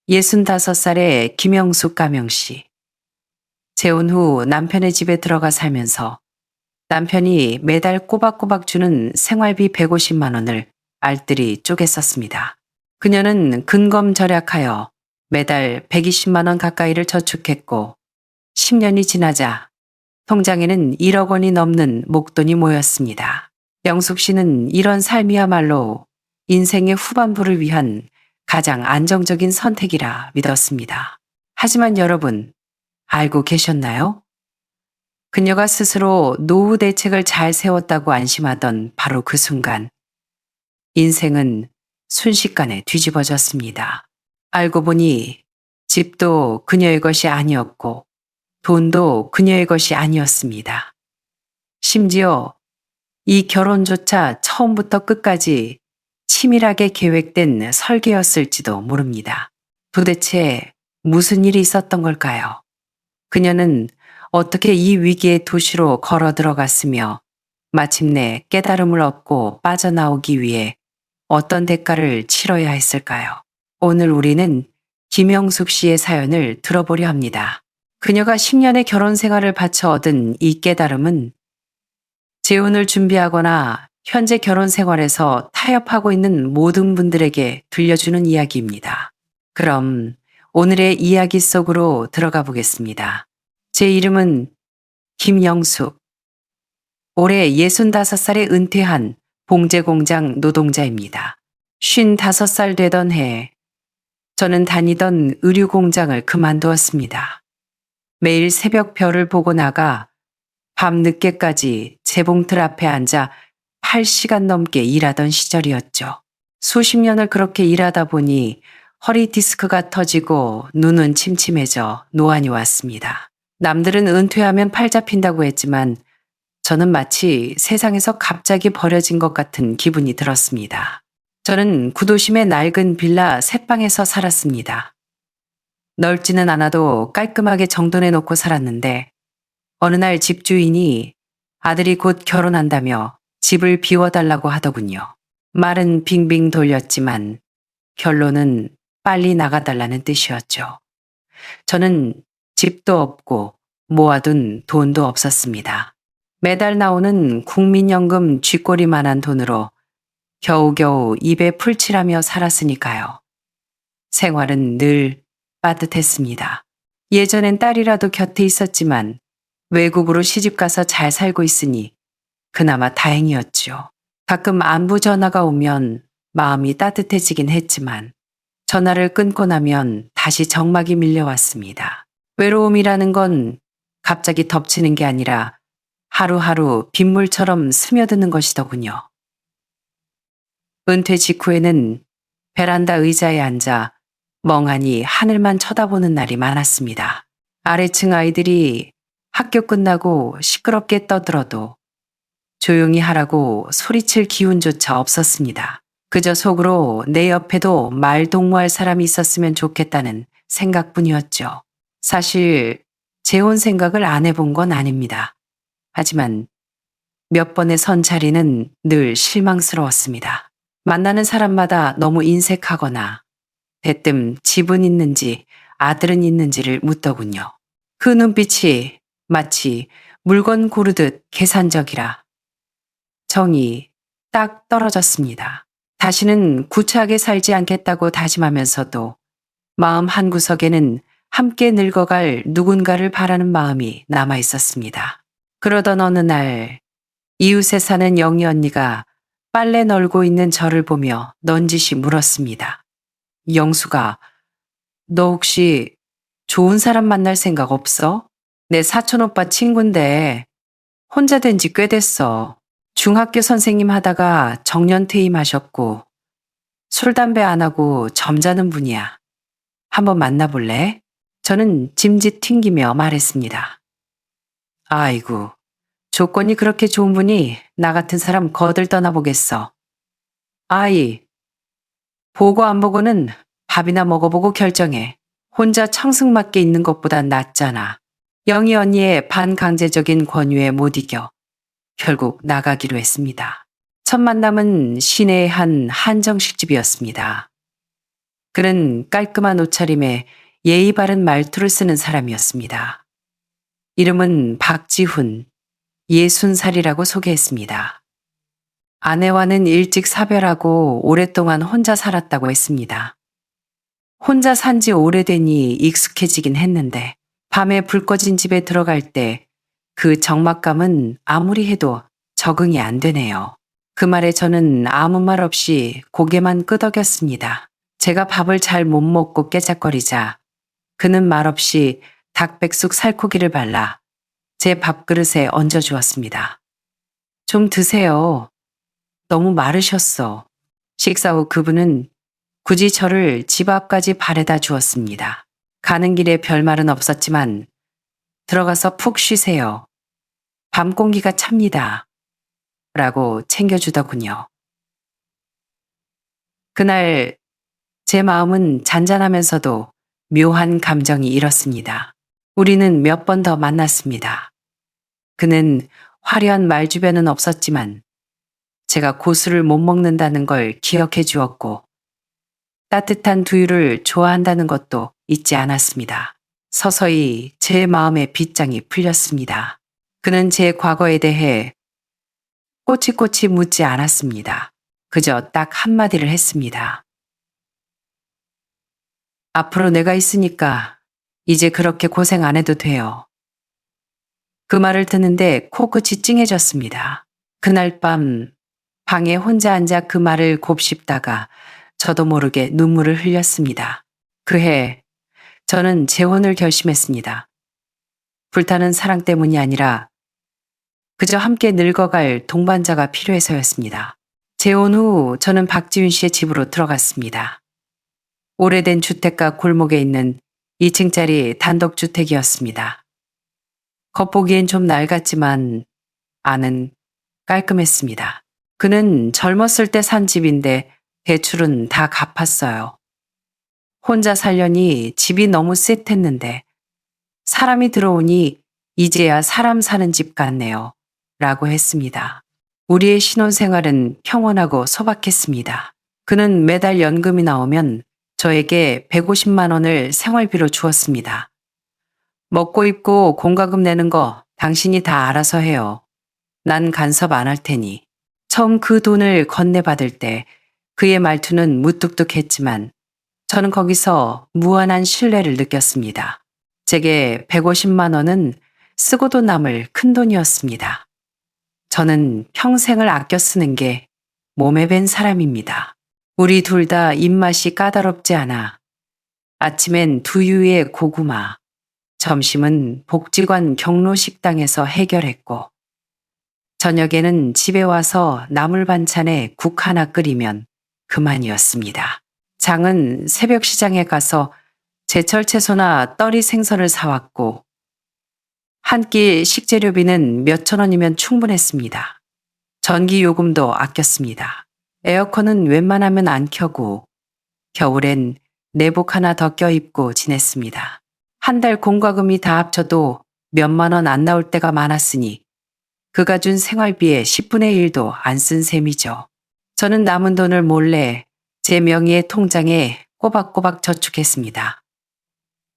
65살의 김영숙 가명씨. 재혼 후 남편의 집에 들어가 살면서 남편이 매달 꼬박꼬박 주는 생활비 150만 원을 알뜰히 쪼개 썼습니다. 그녀는 근검절약하여 매달 120만 원 가까이를 저축했고 10년이 지나자 통장에는 1억 원이 넘는 목돈이 모였습니다. 영숙 씨는 이런 삶이야말로 인생의 후반부를 위한 가장 안정적인 선택이라 믿었습니다. 하지만 여러분, 알고 계셨나요? 그녀가 스스로 노후 대책을 잘 세웠다고 안심하던 바로 그 순간, 인생은 순식간에 뒤집어졌습니다. 알고 보니 집도 그녀의 것이 아니었고, 돈도 그녀의 것이 아니었습니다. 심지어 이 결혼조차 처음부터 끝까지 치밀하게 계획된 설계였을지도 모릅니다. 도대체 무슨 일이 있었던 걸까요? 그녀는 어떻게 이 위기의 도시로 걸어 들어갔으며 마침내 깨달음을 얻고 빠져나오기 위해 어떤 대가를 치러야 했을까요? 오늘 우리는 김영숙 씨의 사연을 들어보려 합니다. 그녀가 10년의 결혼 생활을 바쳐 얻은 이 깨달음은 재혼을 준비하거나 현재 결혼 생활에서 타협하고 있는 모든 분들에게 들려주는 이야기입니다. 그럼 오늘의 이야기 속으로 들어가 보겠습니다. 제 이름은 김영숙. 올해 65살에 은퇴한 봉제공장 노동자입니다. 55살 되던 해 저는 다니던 의류공장을 그만두었습니다. 매일 새벽별을 보고 나가 밤 늦게까지 재봉틀 앞에 앉아 8시간 넘게 일하던 시절이었죠. 수십 년을 그렇게 일하다 보니 허리 디스크가 터지고 눈은 침침해져 노안이 왔습니다. 남들은 은퇴하면 팔 잡힌다고 했지만 저는 마치 세상에서 갑자기 버려진 것 같은 기분이 들었습니다. 저는 구도심의 낡은 빌라 셋방에서 살았습니다. 넓지는 않아도 깔끔하게 정돈해 놓고 살았는데 어느 날 집주인이 아들이 곧 결혼한다며 집을 비워달라고 하더군요. 말은 빙빙 돌렸지만 결론은 빨리 나가달라는 뜻이었죠. 저는 집도 없고 모아둔 돈도 없었습니다. 매달 나오는 국민연금 쥐꼬리만한 돈으로 겨우겨우 입에 풀칠하며 살았으니까요. 생활은 늘 빠듯했습니다. 예전엔 딸이라도 곁에 있었지만 외국으로 시집가서 잘 살고 있으니 그나마 다행이었죠. 가끔 안부 전화가 오면 마음이 따뜻해지긴 했지만 전화를 끊고 나면 다시 정막이 밀려왔습니다. 외로움이라는 건 갑자기 덮치는 게 아니라 하루하루 빗물처럼 스며드는 것이더군요. 은퇴 직후에는 베란다 의자에 앉아 멍하니 하늘만 쳐다보는 날이 많았습니다. 아래층 아이들이 학교 끝나고 시끄럽게 떠들어도 조용히 하라고 소리칠 기운조차 없었습니다. 그저 속으로 내 옆에도 말 동무할 사람이 있었으면 좋겠다는 생각뿐이었죠. 사실 재혼 생각을 안 해본 건 아닙니다. 하지만 몇 번의 선차리는 늘 실망스러웠습니다. 만나는 사람마다 너무 인색하거나 대뜸 집은 있는지 아들은 있는지를 묻더군요. 그 눈빛이 마치 물건 고르듯 계산적이라 정이 딱 떨어졌습니다. 다시는 구차하게 살지 않겠다고 다짐하면서도 마음 한구석에는 함께 늙어갈 누군가를 바라는 마음이 남아 있었습니다. 그러던 어느 날 이웃에 사는 영희 언니가 빨래 널고 있는 저를 보며 넌지시 물었습니다. 영수가, 너 혹시 좋은 사람 만날 생각 없어? 내 사촌 오빠 친구인데 혼자 된 지 꽤 됐어. 중학교 선생님 하다가 정년 퇴임하셨고 술 담배 안 하고 점잖은 분이야. 한번 만나볼래? 저는 짐짓 튕기며 말했습니다. 아이고, 조건이 그렇게 좋은 분이 나 같은 사람 거들 떠나보겠어. 아이, 보고 안 보고는 밥이나 먹어보고 결정해. 혼자 청승맞게 있는 것보단 낫잖아. 영희 언니의 반강제적인 권유에 못 이겨 결국 나가기로 했습니다. 첫 만남은 시내의 한 한정식집이었습니다. 그는 깔끔한 옷차림에 예의 바른 말투를 쓰는 사람이었습니다. 이름은 박지훈, 60살이라고 소개했습니다. 아내와는 일찍 사별하고 오랫동안 혼자 살았다고 했습니다. 혼자 산 지 오래되니 익숙해지긴 했는데 밤에 불 꺼진 집에 들어갈 때 그 적막감은 아무리 해도 적응이 안 되네요. 그 말에 저는 아무 말 없이 고개만 끄덕였습니다. 제가 밥을 잘 못 먹고 깨작거리자 그는 말없이 닭백숙 살코기를 발라 제 밥그릇에 얹어주었습니다. 좀 드세요. 너무 마르셨어. 식사 후 그분은 굳이 저를 집 앞까지 바래다 주었습니다. 가는 길에 별말은 없었지만 들어가서 푹 쉬세요. 밤 공기가 찹니다. 라고 챙겨주더군요. 그날 제 마음은 잔잔하면서도 묘한 감정이 일었습니다. 우리는 몇 번 더 만났습니다. 그는 화려한 말주변은 없었지만 제가 고수를 못 먹는다는 걸 기억해 주었고 따뜻한 두유를 좋아한다는 것도 잊지 않았습니다. 서서히 제 마음의 빗장이 풀렸습니다. 그는 제 과거에 대해 꼬치꼬치 묻지 않았습니다. 그저 딱 한마디를 했습니다. 앞으로 내가 있으니까 이제 그렇게 고생 안 해도 돼요. 그 말을 듣는데 코끝이 찡해졌습니다. 그날 밤 방에 혼자 앉아 그 말을 곱씹다가 저도 모르게 눈물을 흘렸습니다. 그해 저는 재혼을 결심했습니다. 불타는 사랑 때문이 아니라 그저 함께 늙어갈 동반자가 필요해서였습니다. 재혼 후 저는 박지윤 씨의 집으로 들어갔습니다. 오래된 주택가 골목에 있는 2층짜리 단독주택이었습니다. 겉보기엔 좀 낡았지만 안은 깔끔했습니다. 그는 젊었을 때 산 집인데 대출은 다 갚았어요. 혼자 살려니 집이 너무 쎄했는데 사람이 들어오니 이제야 사람 사는 집 같네요. 라고 했습니다. 우리의 신혼생활은 평온하고 소박했습니다. 그는 매달 연금이 나오면 저에게 150만 원을 생활비로 주었습니다. 먹고 입고 공과금 내는 거 당신이 다 알아서 해요. 난 간섭 안 할 테니. 처음 그 돈을 건네받을 때 그의 말투는 무뚝뚝했지만 저는 거기서 무한한 신뢰를 느꼈습니다. 제게 150만 원은 쓰고도 남을 큰돈이었습니다. 저는 평생을 아껴 쓰는 게 몸에 밴 사람입니다. 우리 둘 다 입맛이 까다롭지 않아 아침엔 두유에 고구마, 점심은 복지관 경로식당에서 해결했고 저녁에는 집에 와서 나물 반찬에 국 하나 끓이면 그만이었습니다. 장은 새벽 시장에 가서 제철 채소나 떨이 생선을 사왔고 한 끼 식재료비는 몇천 원이면 충분했습니다. 전기 요금도 아꼈습니다. 에어컨은 웬만하면 안 켜고 겨울엔 내복 하나 더 껴입고 지냈습니다. 한 달 공과금이 다 합쳐도 몇만 원 안 나올 때가 많았으니 그가 준 생활비의 10분의 1도 안 쓴 셈이죠. 저는 남은 돈을 몰래 제 명의의 통장에 꼬박꼬박 저축했습니다.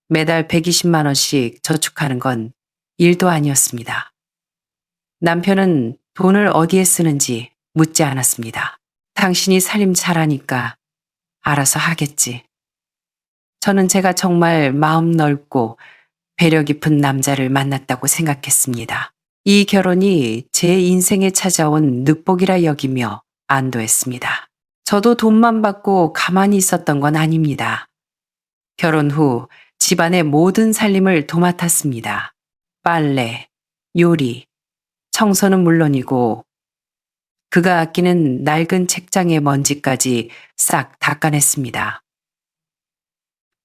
매달 120만 원씩 저축하는 건 일도 아니었습니다. 남편은 돈을 어디에 쓰는지 묻지 않았습니다. 당신이 살림 잘하니까 알아서 하겠지. 저는 제가 정말 마음 넓고 배려 깊은 남자를 만났다고 생각했습니다. 이 결혼이 제 인생에 찾아온 늑복이라 여기며 안도했습니다. 저도 돈만 받고 가만히 있었던 건 아닙니다. 결혼 후 집안의 모든 살림을 도맡았습니다. 빨래, 요리, 청소는 물론이고 그가 아끼는 낡은 책장의 먼지까지 싹 닦아냈습니다.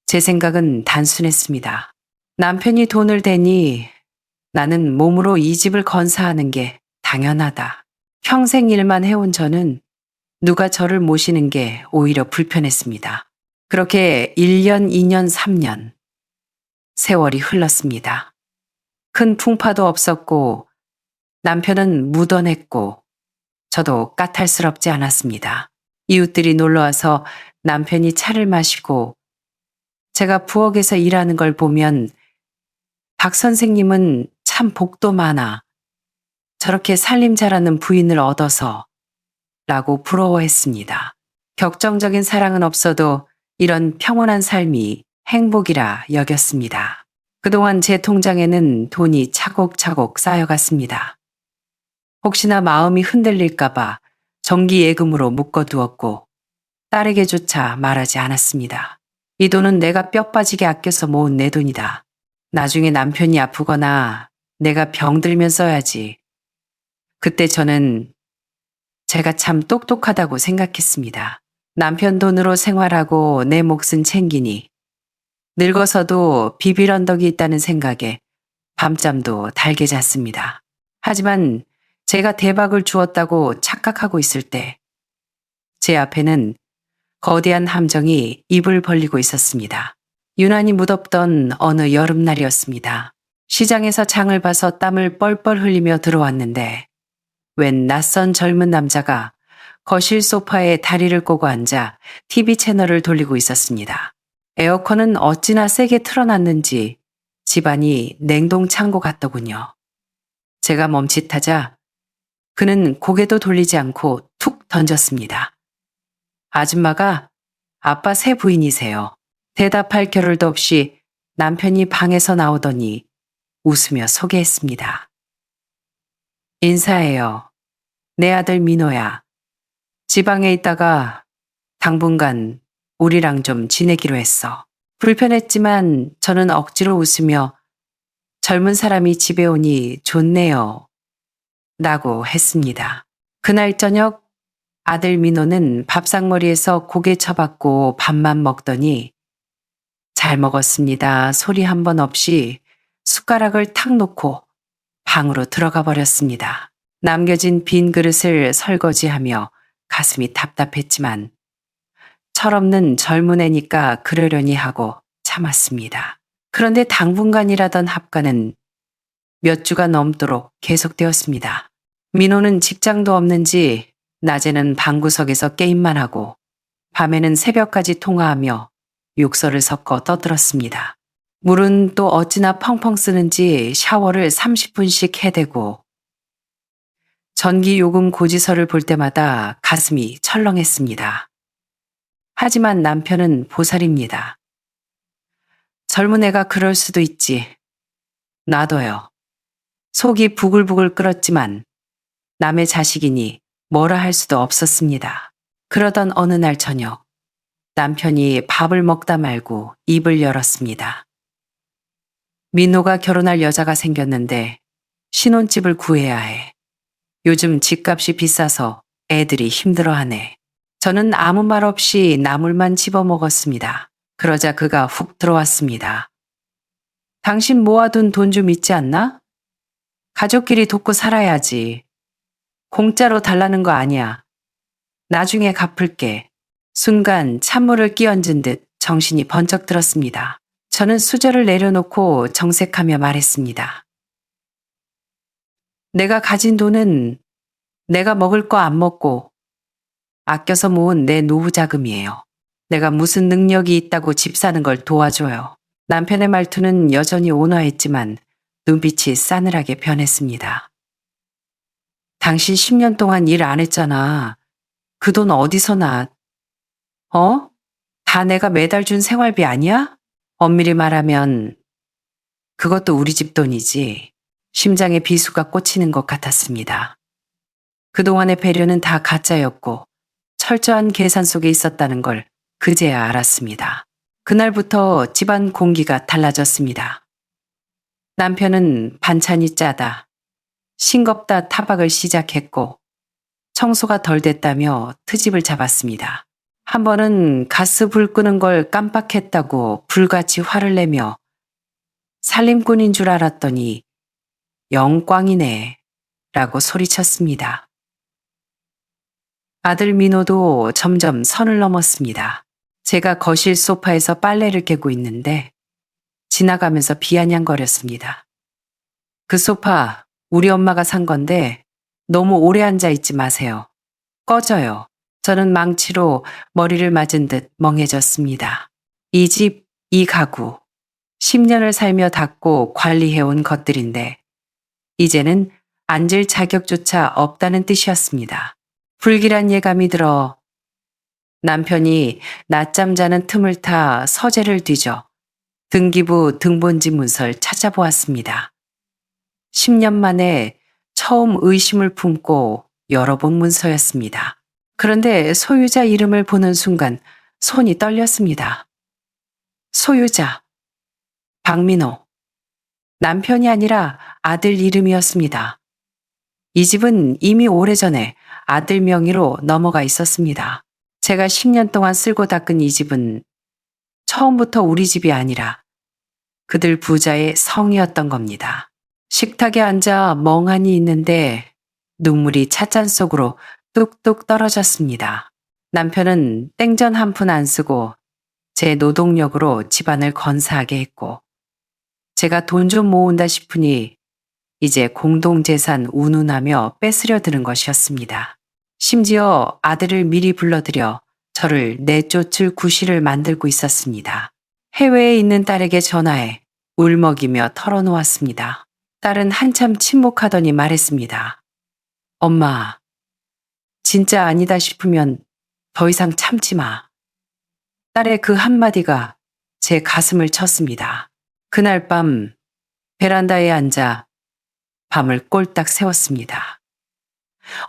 제 생각은 단순했습니다. 남편이 돈을 대니 나는 몸으로 이 집을 건사하는 게 당연하다. 평생 일만 해온 저는 누가 저를 모시는 게 오히려 불편했습니다. 그렇게 1년, 2년, 3년 세월이 흘렀습니다. 큰 풍파도 없었고 남편은 무던했고 저도 까탈스럽지 않았습니다. 이웃들이 놀러와서 남편이 차를 마시고 제가 부엌에서 일하는 걸 보면 박 선생님은 참 복도 많아. 저렇게 살림 잘하는 부인을 얻어서 라고 부러워했습니다. 격정적인 사랑은 없어도 이런 평온한 삶이 행복이라 여겼습니다. 그동안 제 통장에는 돈이 차곡차곡 쌓여갔습니다. 혹시나 마음이 흔들릴까봐 정기예금으로 묶어두었고 딸에게조차 말하지 않았습니다. 이 돈은 내가 뼈 빠지게 아껴서 모은 내 돈이다. 나중에 남편이 아프거나 내가 병들면 써야지. 그때 저는 제가 참 똑똑하다고 생각했습니다. 남편 돈으로 생활하고 내 몫은 챙기니 늙어서도 비빌 언덕이 있다는 생각에 밤잠도 달게 잤습니다. 하지만 제가 대박을 주었다고 착각하고 있을 때 제 앞에는 거대한 함정이 입을 벌리고 있었습니다. 유난히 무덥던 어느 여름날이었습니다. 시장에서 장을 봐서 땀을 뻘뻘 흘리며 들어왔는데 웬 낯선 젊은 남자가 거실 소파에 다리를 꼬고 앉아 TV 채널을 돌리고 있었습니다. 에어컨은 어찌나 세게 틀어놨는지 집안이 냉동 창고 같더군요. 제가 멈칫하자 그는 고개도 돌리지 않고 툭 던졌습니다. 아줌마가 아빠 새 부인이세요. 대답할 겨를도 없이 남편이 방에서 나오더니 웃으며 소개했습니다. 인사해요. 내 아들 민호야. 지방에 있다가 당분간 우리랑 좀 지내기로 했어. 불편했지만 저는 억지로 웃으며 젊은 사람이 집에 오니 좋네요. 라고 했습니다. 그날 저녁 아들 민호는 밥상머리에서 고개 쳐박고 밥만 먹더니 잘 먹었습니다. 소리 한 번 없이 숟가락을 탁 놓고 방으로 들어가 버렸습니다. 남겨진 빈 그릇을 설거지하며 가슴이 답답했지만 철없는 젊은 애니까 그러려니 하고 참았습니다. 그런데 당분간이라던 합가는 몇 주가 넘도록 계속되었습니다. 민호는 직장도 없는지 낮에는 방구석에서 게임만 하고 밤에는 새벽까지 통화하며 욕설을 섞어 떠들었습니다. 물은 또 어찌나 펑펑 쓰는지 샤워를 30분씩 해대고 전기요금 고지서를 볼 때마다 가슴이 철렁했습니다. 하지만 남편은 보살입니다. 젊은 애가 그럴 수도 있지. 놔둬요. 속이 부글부글 끓었지만 남의 자식이니 뭐라 할 수도 없었습니다. 그러던 어느 날 저녁 남편이 밥을 먹다 말고 입을 열었습니다. 민호가 결혼할 여자가 생겼는데 신혼집을 구해야 해. 요즘 집값이 비싸서 애들이 힘들어하네. 저는 아무 말 없이 나물만 집어먹었습니다. 그러자 그가 훅 들어왔습니다. 당신 모아둔 돈 좀 있지 않나? 가족끼리 돕고 살아야지. 공짜로 달라는 거 아니야. 나중에 갚을게. 순간 찬물을 끼얹은 듯 정신이 번쩍 들었습니다. 저는 수저를 내려놓고 정색하며 말했습니다. 내가 가진 돈은 내가 먹을 거 안 먹고 아껴서 모은 내 노후 자금이에요. 내가 무슨 능력이 있다고 집 사는 걸 도와줘요. 남편의 말투는 여전히 온화했지만 눈빛이 싸늘하게 변했습니다. 당신 10년 동안 일 안 했잖아. 그 돈 어디서 나? 다 내가 매달 준 생활비 아니야? 엄밀히 말하면 그것도 우리 집 돈이지. 심장에 비수가 꽂히는 것 같았습니다. 그동안의 배려는 다 가짜였고 철저한 계산 속에 있었다는 걸 그제야 알았습니다. 그날부터 집안 공기가 달라졌습니다. 남편은 반찬이 짜다, 싱겁다 타박을 시작했고 청소가 덜 됐다며 트집을 잡았습니다. 한 번은 가스 불 끄는 걸 깜빡했다고 불같이 화를 내며 살림꾼인 줄 알았더니 영광이네 라고 소리쳤습니다. 아들 민호도 점점 선을 넘었습니다. 제가 거실 소파에서 빨래를 개고 있는데 지나가면서 비아냥거렸습니다. 그 소파 우리 엄마가 산 건데 너무 오래 앉아 있지 마세요. 꺼져요. 저는 망치로 머리를 맞은 듯 멍해졌습니다. 이 집, 이 가구, 10년을 살며 닦고 관리해온 것들인데 이제는 앉을 자격조차 없다는 뜻이었습니다. 불길한 예감이 들어 남편이 낮잠 자는 틈을 타 서재를 뒤져 등기부 등본지 문서를 찾아보았습니다. 10년 만에 처음 의심을 품고 열어본 문서였습니다. 그런데 소유자 이름을 보는 순간 손이 떨렸습니다. 소유자, 박민호. 남편이 아니라 아들 이름이었습니다. 이 집은 이미 오래전에 아들 명의로 넘어가 있었습니다. 제가 10년 동안 쓸고 닦은 이 집은 처음부터 우리 집이 아니라 그들 부자의 성이었던 겁니다. 식탁에 앉아 멍하니 있는데 눈물이 찻잔 속으로 뚝뚝 떨어졌습니다. 남편은 땡전 한 푼 안 쓰고 제 노동력으로 집안을 건사하게 했고 제가 돈 좀 모은다 싶으니 이제 공동재산 운운하며 뺏으려 드는 것이었습니다. 심지어 아들을 미리 불러들여 저를 내쫓을 구실을 만들고 있었습니다. 해외에 있는 딸에게 전화해 울먹이며 털어놓았습니다. 딸은 한참 침묵하더니 말했습니다. 엄마, 진짜 아니다 싶으면 더 이상 참지 마. 딸의 그 한마디가 제 가슴을 쳤습니다. 그날 밤 베란다에 앉아 밤을 꼴딱 새웠습니다.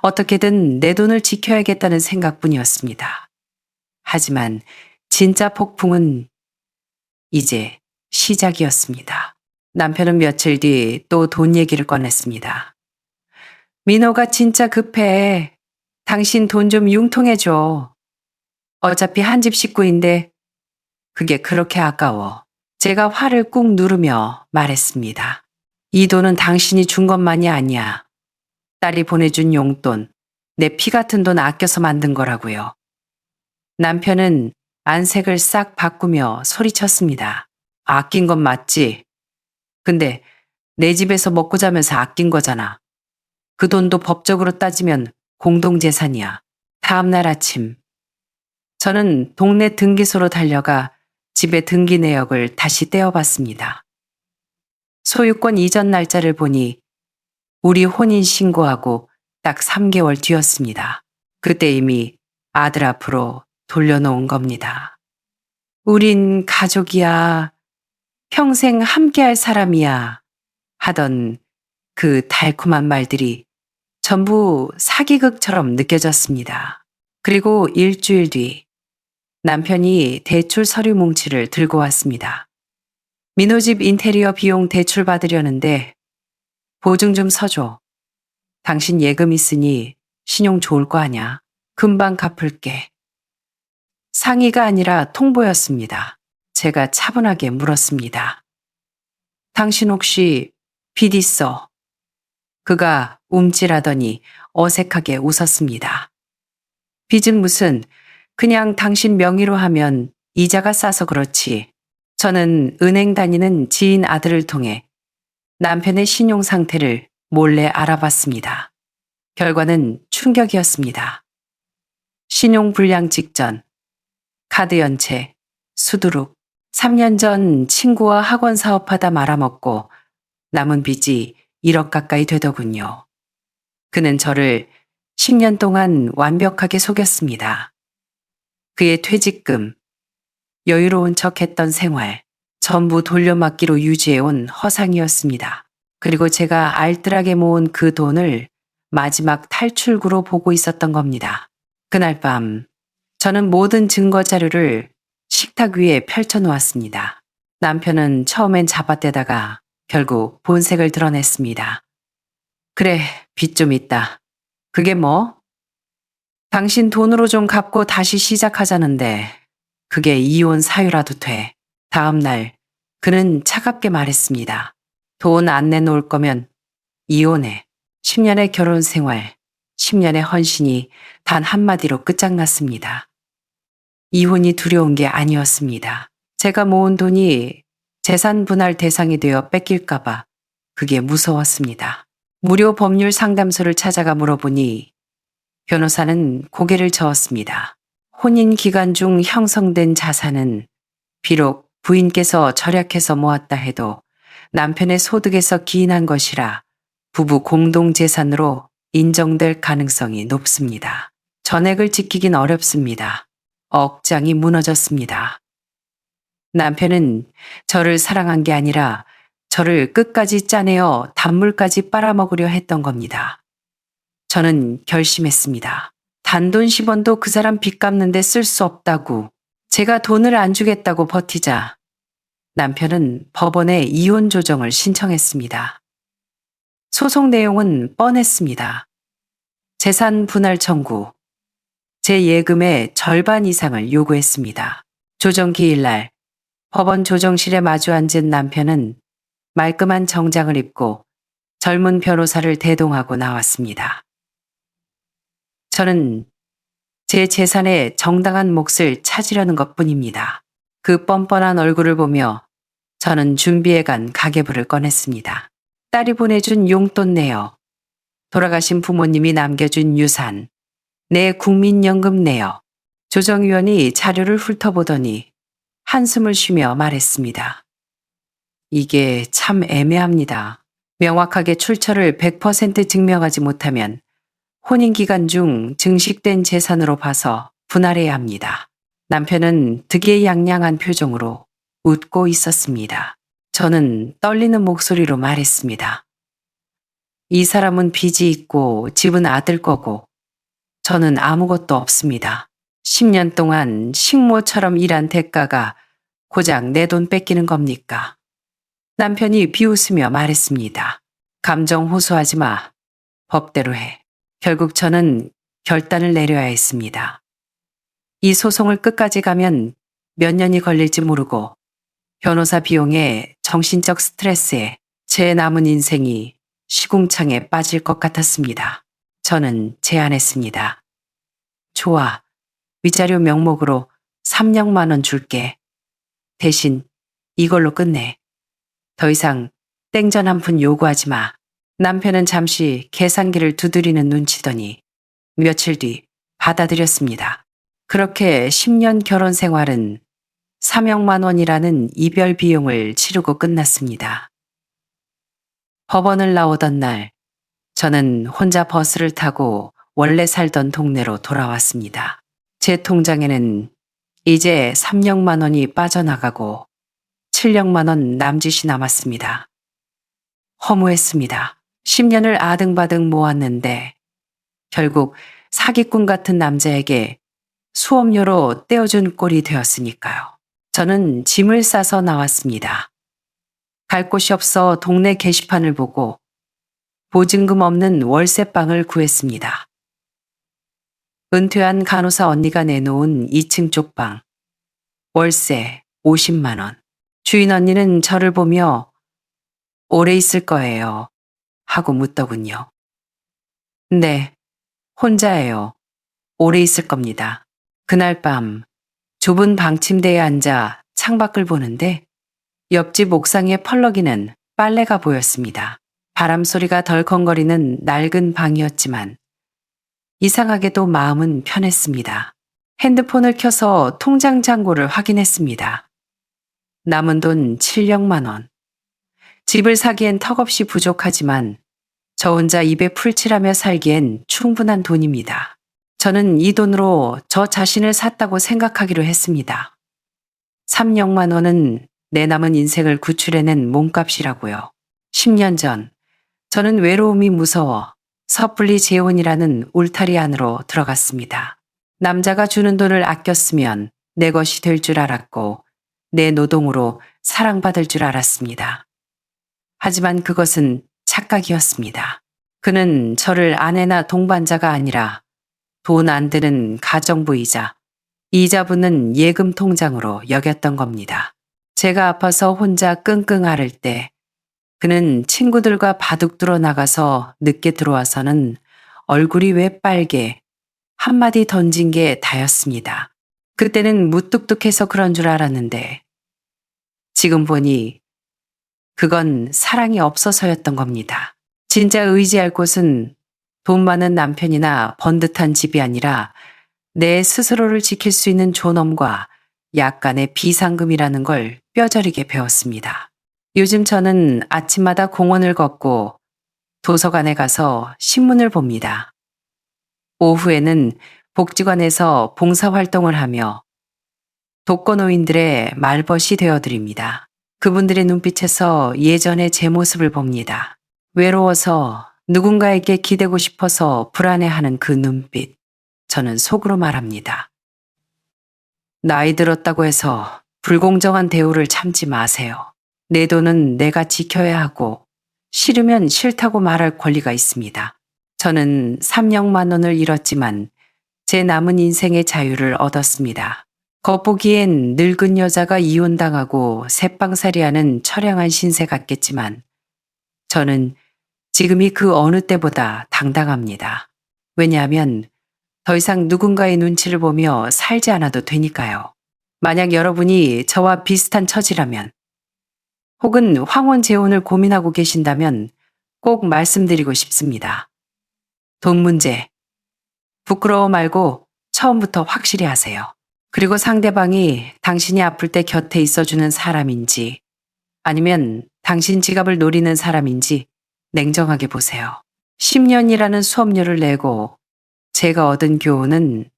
어떻게든 내 돈을 지켜야겠다는 생각뿐이었습니다. 하지만 진짜 폭풍은 이제 시작이었습니다. 남편은 며칠 뒤 또 돈 얘기를 꺼냈습니다. 민호가 진짜 급해. 당신 돈 좀 융통해줘. 어차피 한 집 식구인데 그게 그렇게 아까워. 제가 화를 꾹 누르며 말했습니다. 이 돈은 당신이 준 것만이 아니야. 딸이 보내준 용돈, 내 피 같은 돈 아껴서 만든 거라고요. 남편은 안색을 싹 바꾸며 소리쳤습니다. 아낀 건 맞지? 근데 내 집에서 먹고 자면서 아낀 거잖아. 그 돈도 법적으로 따지면 공동재산이야. 다음 날 아침, 저는 동네 등기소로 달려가 집의 등기 내역을 다시 떼어봤습니다. 소유권 이전 날짜를 보니 우리 혼인 신고하고 딱 3개월 뒤였습니다. 그때 이미 아들 앞으로 돌려놓은 겁니다. 우린 가족이야. 평생 함께할 사람이야. 하던 그 달콤한 말들이 전부 사기극처럼 느껴졌습니다. 그리고 일주일 뒤 남편이 대출 서류 뭉치를 들고 왔습니다. 민호집 인테리어 비용 대출 받으려는데 보증 좀 서줘. 당신 예금 있으니 신용 좋을 거 아냐. 금방 갚을게. 상의가 아니라 통보였습니다. 제가 차분하게 물었습니다. 당신 혹시 빚 있어? 그가 움찔하더니 어색하게 웃었습니다. 빚은 무슨, 그냥 당신 명의로 하면 이자가 싸서 그렇지. 저는 은행 다니는 지인 아들을 통해 남편의 신용 상태를 몰래 알아봤습니다. 결과는 충격이었습니다. 신용 불량 직전, 카드 연체, 수두룩, 3년 전 친구와 학원 사업하다 말아먹고 남은 빚이 1억 가까이 되더군요. 그는 저를 10년 동안 완벽하게 속였습니다. 그의 퇴직금, 여유로운 척했던 생활, 전부 돌려막기로 유지해온 허상이었습니다. 그리고 제가 알뜰하게 모은 그 돈을 마지막 탈출구로 보고 있었던 겁니다. 그날 밤, 저는 모든 증거 자료를 식탁 위에 펼쳐놓았습니다. 남편은 처음엔 잡아떼다가 결국 본색을 드러냈습니다. 그래, 빚 좀 있다. 그게 뭐? 당신 돈으로 좀 갚고 다시 시작하자는데 그게 이혼 사유라도 돼. 다음 날 그는 차갑게 말했습니다. 돈 안 내놓을 거면 이혼해. 10년의 결혼 생활, 10년의 헌신이 단 한마디로 끝장났습니다. 이혼이 두려운 게 아니었습니다. 제가 모은 돈이 재산 분할 대상이 되어 뺏길까봐 그게 무서웠습니다. 무료 법률 상담소를 찾아가 물어보니 변호사는 고개를 저었습니다. 혼인 기간 중 형성된 자산은 비록 부인께서 절약해서 모았다 해도 남편의 소득에서 기인한 것이라 부부 공동 재산으로 인정될 가능성이 높습니다. 전액을 지키긴 어렵습니다. 억장이 무너졌습니다. 남편은 저를 사랑한 게 아니라 저를 끝까지 짜내어 단물까지 빨아먹으려 했던 겁니다. 저는 결심했습니다. 단돈 10원도 그 사람 빚 갚는데 쓸 수 없다고, 제가 돈을 안 주겠다고 버티자 남편은 법원에 이혼 조정을 신청했습니다. 소송 내용은 뻔했습니다. 재산 분할 청구, 제 예금의 절반 이상을 요구했습니다. 조정 기일날 법원 조정실에 마주 앉은 남편은 말끔한 정장을 입고 젊은 변호사를 대동하고 나왔습니다. 저는 제 재산의 정당한 몫을 찾으려는 것뿐입니다. 그 뻔뻔한 얼굴을 보며 저는 준비해간 가계부를 꺼냈습니다. 딸이 보내준 용돈 내역, 돌아가신 부모님이 남겨준 유산, 내 국민연금 내역. 조정위원이 자료를 훑어보더니 한숨을 쉬며 말했습니다. 이게 참 애매합니다. 명확하게 출처를 100% 증명하지 못하면 혼인기간 중 증식된 재산으로 봐서 분할해야 합니다. 남편은 득의양양한 표정으로 웃고 있었습니다. 저는 떨리는 목소리로 말했습니다. 이 사람은 빚이 있고 집은 아들 거고 저는 아무것도 없습니다. 10년 동안 식모처럼 일한 대가가 고작 내 돈 뺏기는 겁니까? 남편이 비웃으며 말했습니다. 감정 호소하지 마. 법대로 해. 결국 저는 결단을 내려야 했습니다. 이 소송을 끝까지 가면 몇 년이 걸릴지 모르고 변호사 비용에 정신적 스트레스에 제 남은 인생이 시궁창에 빠질 것 같았습니다. 저는 제안했습니다. 좋아. 위자료 명목으로 300만 원 줄게. 대신 이걸로 끝내. 더 이상 땡전 한 푼 요구하지 마. 남편은 잠시 계산기를 두드리는 눈치더니 며칠 뒤 받아들였습니다. 그렇게 10년 결혼 생활은 300만 원이라는 이별 비용을 치르고 끝났습니다. 법원을 나오던 날, 저는 혼자 버스를 타고 원래 살던 동네로 돌아왔습니다. 제 통장에는 이제 300만 원이 빠져나가고 700만 원 남짓이 남았습니다. 허무했습니다. 10년을 아등바등 모았는데 결국 사기꾼 같은 남자에게 수업료로 떼어준 꼴이 되었으니까요. 저는 짐을 싸서 나왔습니다. 갈 곳이 없어 동네 게시판을 보고 보증금 없는 월세방을 구했습니다. 은퇴한 간호사 언니가 내놓은 2층 쪽방. 월세 50만 원. 주인 언니는 저를 보며 오래 있을 거예요 하고 묻더군요. 네, 혼자예요. 오래 있을 겁니다. 그날 밤 좁은 방 침대에 앉아 창밖을 보는데 옆집 옥상에 펄럭이는 빨래가 보였습니다. 바람 소리가 덜컹거리는 낡은 방이었지만 이상하게도 마음은 편했습니다. 핸드폰을 켜서 통장 잔고를 확인했습니다. 남은 돈 700만 원. 집을 사기엔 턱없이 부족하지만 저 혼자 입에 풀칠하며 살기엔 충분한 돈입니다. 저는 이 돈으로 저 자신을 샀다고 생각하기로 했습니다. 300만 원은 내 남은 인생을 구출해낸 몸값이라고요. 10년 전 저는 외로움이 무서워 섣불리 재혼이라는 울타리 안으로 들어갔습니다. 남자가 주는 돈을 아꼈으면 내 것이 될 줄 알았고 내 노동으로 사랑받을 줄 알았습니다. 하지만 그것은 착각이었습니다. 그는 저를 아내나 동반자가 아니라 돈 안 드는 가정부이자 이자 붙는 예금 통장으로 여겼던 겁니다. 제가 아파서 혼자 끙끙 앓을 때 그는 친구들과 바둑 두러 나가서 늦게 들어와서는 얼굴이 왜 빨개 한마디 던진 게 다였습니다. 그때는 무뚝뚝해서 그런 줄 알았는데 지금 보니 그건 사랑이 없어서였던 겁니다. 진짜 의지할 곳은 돈 많은 남편이나 번듯한 집이 아니라 내 스스로를 지킬 수 있는 존엄과 약간의 비상금이라는 걸 뼈저리게 배웠습니다. 요즘 저는 아침마다 공원을 걷고 도서관에 가서 신문을 봅니다. 오후에는 복지관에서 봉사활동을 하며 독거노인들의 말벗이 되어드립니다. 그분들의 눈빛에서 예전의 제 모습을 봅니다. 외로워서 누군가에게 기대고 싶어서 불안해하는 그 눈빛. 저는 속으로 말합니다. 나이 들었다고 해서 불공정한 대우를 참지 마세요. 내 돈은 내가 지켜야 하고 싫으면 싫다고 말할 권리가 있습니다. 저는 3억 원을 잃었지만 제 남은 인생의 자유를 얻었습니다. 겉보기엔 늙은 여자가 이혼당하고 새빵살이하는 처량한 신세 같겠지만 저는 지금이 그 어느 때보다 당당합니다. 왜냐하면 더 이상 누군가의 눈치를 보며 살지 않아도 되니까요. 만약 여러분이 저와 비슷한 처지라면 혹은 황혼 재혼을 고민하고 계신다면 꼭 말씀드리고 싶습니다. 돈 문제, 부끄러워 말고 처음부터 확실히 하세요. 그리고 상대방이 당신이 아플 때 곁에 있어주는 사람인지 아니면 당신 지갑을 노리는 사람인지 냉정하게 보세요. 10년이라는 수업료를 내고 제가 얻은 교훈은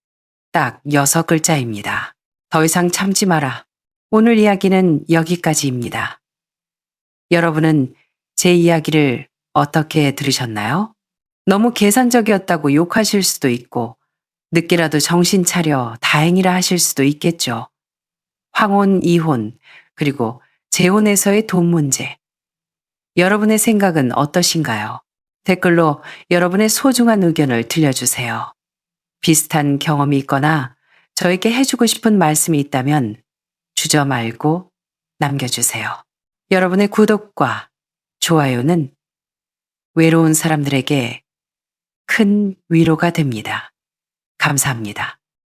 딱 6글자입니다. 더 이상 참지 마라. 오늘 이야기는 여기까지입니다. 여러분은 제 이야기를 어떻게 들으셨나요? 너무 계산적이었다고 욕하실 수도 있고 늦게라도 정신 차려 다행이라 하실 수도 있겠죠. 황혼, 이혼, 그리고 재혼에서의 돈 문제. 여러분의 생각은 어떠신가요? 댓글로 여러분의 소중한 의견을 들려주세요. 비슷한 경험이 있거나 저에게 해주고 싶은 말씀이 있다면 주저 말고 남겨주세요. 여러분의 구독과 좋아요는 외로운 사람들에게 큰 위로가 됩니다. 감사합니다.